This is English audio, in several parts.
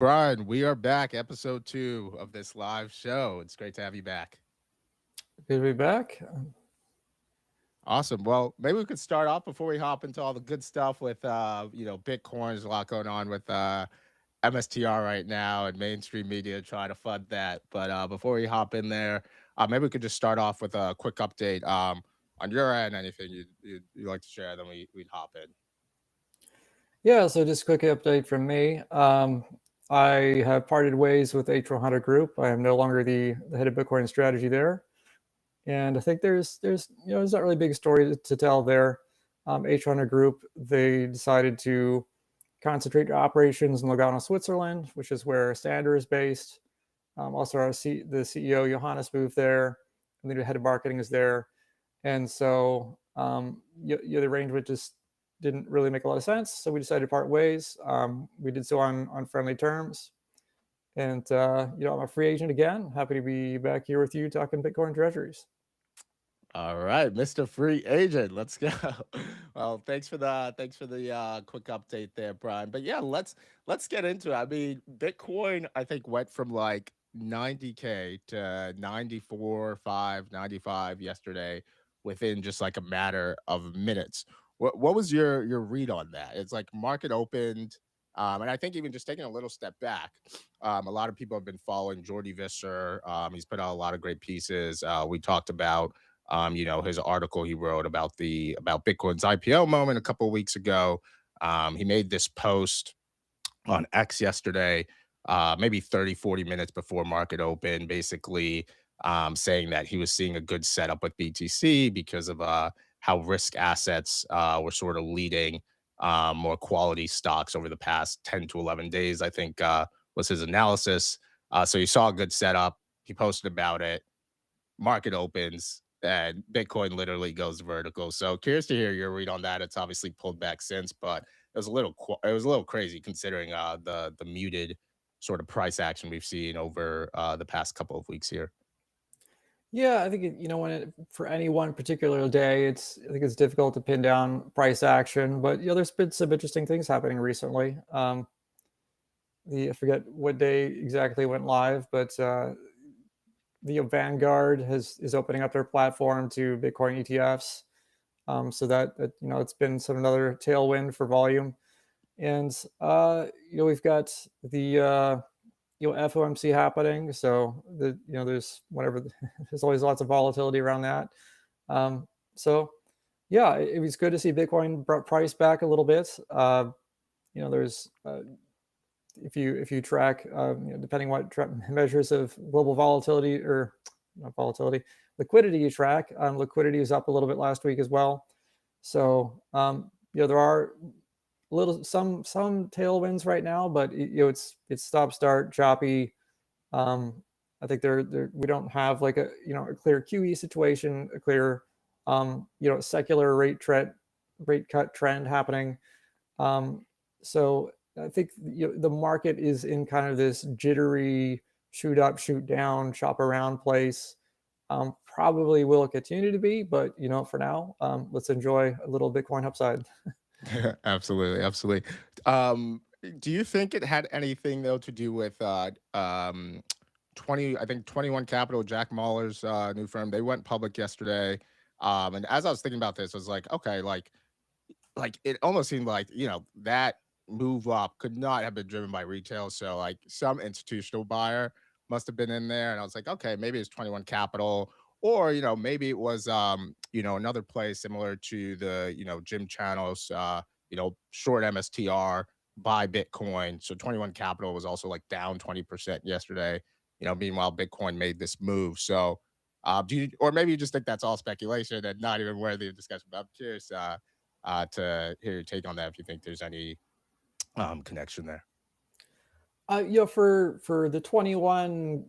Brian, we are back, episode 2 of this live show. It's great to have you back. Good to be back. Awesome. Well, maybe we could start off before we hop into all the good stuff with Bitcoin. There's a lot going on with MSTR right now and mainstream media trying to fund that. But before we hop in there, maybe we could just start off with a quick update on your end. Anything you'd like to share, then we'd hop in. Yeah, so just a quick update from me. I have parted ways with H100 Group. I am no longer the head of Bitcoin strategy there, and I think there's not really a big story to tell there. H100 Group, they decided to concentrate their operations in Lugano, Switzerland, which is where Sander is based. Also, the CEO Johannes moved there, and the head of marketing is there, and so the arrangement just didn't really make a lot of sense. So we decided to part ways. We did so on friendly terms. And, I'm a free agent again. Happy to be back here with you talking Bitcoin treasuries. All right, Mr. Free Agent, let's go. Well, thanks for the quick update there, Brian. But yeah, let's get into it. I mean, Bitcoin, I think went from like 90K to 94.5, 95 yesterday within just like a matter of minutes. What was your read on that? It's like market opened, and I think even just taking a little step back, a lot of people have been following Jordy Visser. He's put out a lot of great pieces. We talked about his article he wrote about Bitcoin's IPO moment a couple of weeks ago. He made this post on X yesterday, maybe 30, 40 minutes before market open, basically saying that he was seeing a good setup with BTC because of how risk assets were sort of leading more quality stocks over the past 10 to 11 days, I think was his analysis. So he saw a good setup. He posted about it. Market opens and Bitcoin literally goes vertical. So curious to hear your read on that. It's obviously pulled back since, but it was a little crazy considering the muted sort of price action we've seen over the past couple of weeks here. Yeah, I think for any one particular day, I think it's difficult to pin down price action, but there's been some interesting things happening recently. I forget what day exactly went live, but the Vanguard is opening up their platform to Bitcoin ETFs. So that it's been another tailwind for volume, and we've got the FOMC happening. So there's always lots of volatility around that. So yeah, it was good to see Bitcoin price back a little bit. There's if you track, depending what measures of global volatility or not volatility, liquidity you track, liquidity is up a little bit last week as well. So there are some tailwinds right now, but it's stop start choppy. I think we don't have like a clear QE situation, a clear secular rate cut trend happening. So I think the market is in kind of this jittery shoot up, shoot down, chop around place. Probably will continue to be, but for now, let's enjoy a little Bitcoin upside. Absolutely, absolutely. Um, do you think it had anything though to do with 20? I think 21 Capital, Jack Mahler's new firm. They went public yesterday, and as I was thinking about this, I was like, okay, like it almost seemed like that move up could not have been driven by retail. So like some institutional buyer must have been in there, and I was like, okay, maybe it's 21 Capital, or maybe it was another play similar to the Jim Channels short MSTR buy Bitcoin. So 21 Capital was also like down 20% yesterday. Meanwhile Bitcoin made this move. So do you, or maybe you just think that's all speculation and not even worthy of discussion. But I'm curious to hear your take on that if you think there's any connection there. For the 21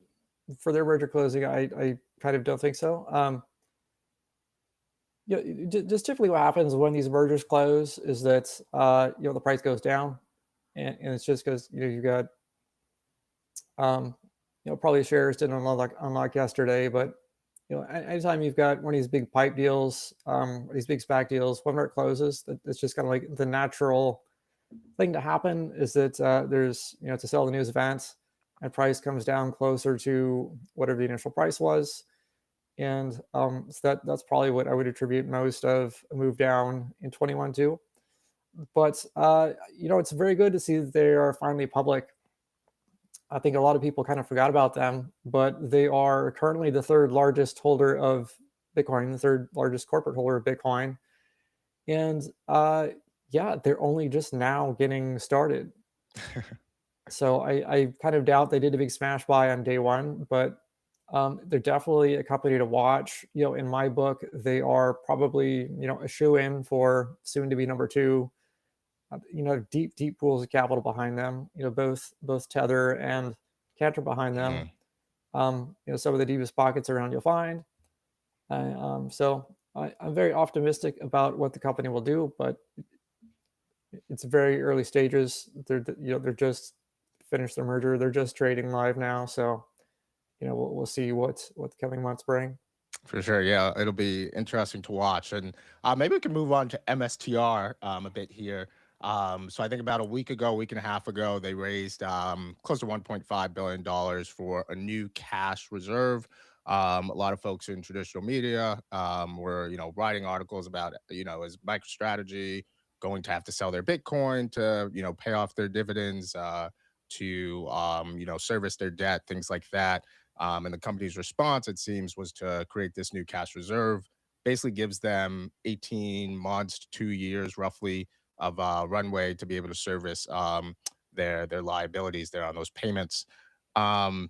for their merger closing, I kind of don't think so. Just typically what happens when these mergers close is that the price goes down, and it's just because you've got probably shares didn't unlock yesterday, but anytime you've got one of these big pipe deals, these big SPAC deals, whenever it closes, it's just kind of like the natural thing to happen is that there's, to sell the news event and price comes down closer to whatever the initial price was. And so that's probably what I would attribute most of a move down in 21 to. But, it's very good to see that they are finally public. I think a lot of people kind of forgot about them, but they are currently the third largest holder of Bitcoin, the third largest corporate holder of Bitcoin. And yeah, they're only just now getting started. So I kind of doubt they did a big smash buy on day one, but they're definitely a company to watch. In my book, they are probably, a shoe in for soon to be number two. Deep, deep pools of capital behind them. Both Tether and Cantor behind them. Mhm. Some of the deepest pockets around you'll find. So I'm very optimistic about what the company will do, but it's very early stages. They're just finished their merger. They're just trading live now. So we'll see what the coming months bring. For sure, yeah, it'll be interesting to watch, and maybe we can move on to MSTR a bit here. So I think about a week ago, week and a half ago, they raised close to $1.5 billion for a new cash reserve. A lot of folks in traditional media were, writing articles about, is MicroStrategy going to have to sell their Bitcoin to, pay off their dividends, to, service their debt, things like that. And the company's response, it seems, was to create this new cash reserve. Basically, gives them 18 months to 2 years, roughly, of runway to be able to service their liabilities there on those payments. Um,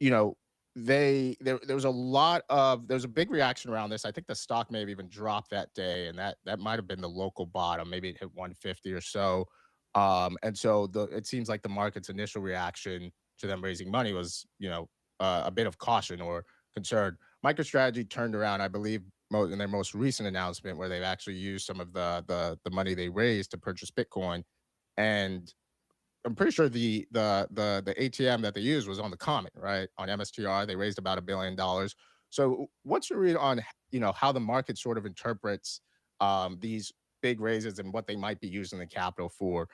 you know, there was a lot of there's a big reaction around this. I think the stock may have even dropped that day, and that might have been the local bottom. Maybe it hit 150 or so. And so it seems like the market's initial reaction to them raising money was, a bit of caution or concern. MicroStrategy turned around, I believe, in their most recent announcement, where they've actually used some of the money they raised to purchase Bitcoin, and I'm pretty sure the ATM that they used was on the common, right? On MSTR, they raised about $1 billion. So, what's your read on how the market sort of interprets these big raises and what they might be using the capital for?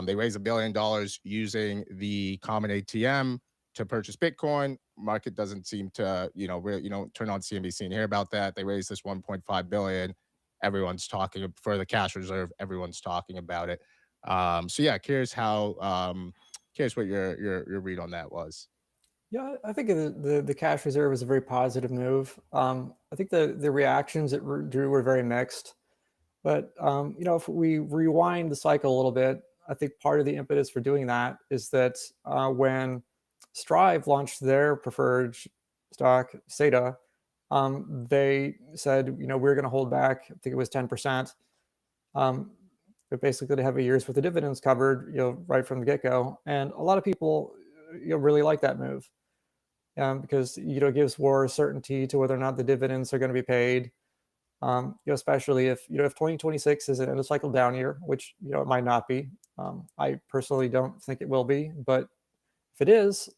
They raised $1 billion using the common ATM to purchase Bitcoin. Market doesn't seem to, really, turn on CNBC and hear about that. They raised this 1.5 billion. Everyone's talking for the cash reserve. Everyone's talking about it. So yeah, curious what your read on that was. Yeah, I think the cash reserve is a very positive move. I think the reactions it drew were very mixed. But if we rewind the cycle a little bit, I think part of the impetus for doing that is that when Strive launched their preferred stock, SETA, they said, we're going to hold back. I think it was 10%. Um, but basically, to have a year's worth of dividends covered, right from the get go. And a lot of people, really like that move because it gives more certainty to whether or not the dividends are going to be paid. Especially if 2026 is an end of cycle down year, which it might not be. I personally don't think it will be, but if it is,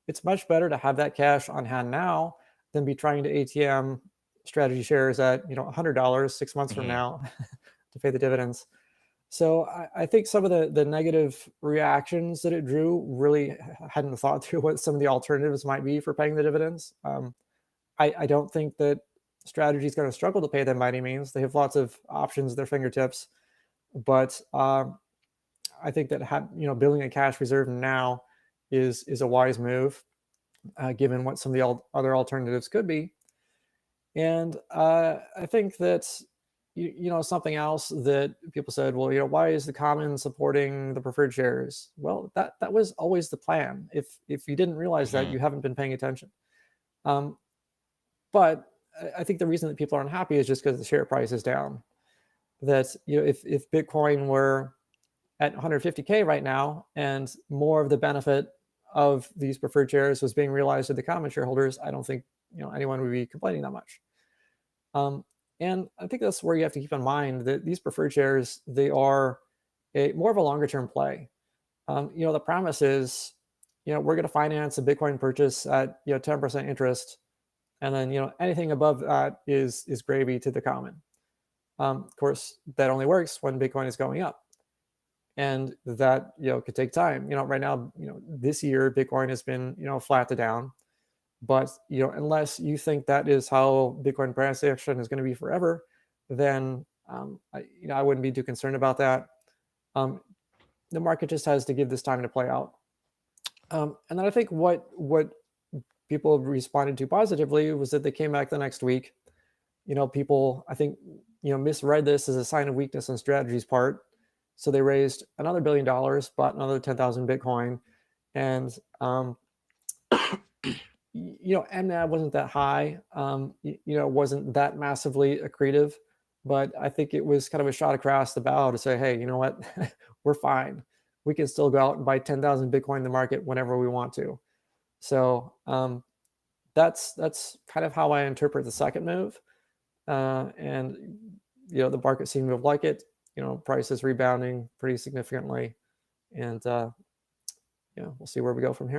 it's much better to have that cash on hand now than be trying to ATM strategy shares at $100 6 months from Mhm. now to pay the dividends. So I think some of the negative reactions that it drew really hadn't thought through what some of the alternatives might be for paying the dividends. I don't think that strategy is going to struggle to pay them by any means. They have lots of options at their fingertips, but I think that building a cash reserve now is a wise move, given what some of the other alternatives could be. And I think that something else that people said, well, why is the common supporting the preferred shares? Well, that was always the plan. If you didn't realize that, Mhm. you haven't been paying attention. Um, but I think the reason that people are unhappy is just because the share price is down. That if Bitcoin were at 150K right now, and more of the benefit of these preferred shares was being realized to the common shareholders, I don't think anyone would be complaining that much. Um, and I think that's where you have to keep in mind that these preferred shares, they are more of a longer term play. The promise is, we're going to finance a Bitcoin purchase at 10% interest, and then anything above that is gravy to the common. Of course, that only works when Bitcoin is going up. and that could take time. Right now, this year Bitcoin has been flat to down, but unless you think that is how Bitcoin price action is going to be forever, then I wouldn't be too concerned about that. Um, the market just has to give this time to play out. And then I think what people responded to positively was that they came back the next week. People, I think, misread this as a sign of weakness on Strategy's part. So they raised another $1 billion, bought another 10,000 Bitcoin, and MNAB wasn't that high. Wasn't that massively accretive, but I think it was kind of a shot across the bow to say, hey, you know what, we're fine. We can still go out and buy 10,000 Bitcoin in the market whenever we want to. So that's kind of how I interpret the second move. And the market seemed to like it. Price is rebounding pretty significantly, and we'll see where we go from here.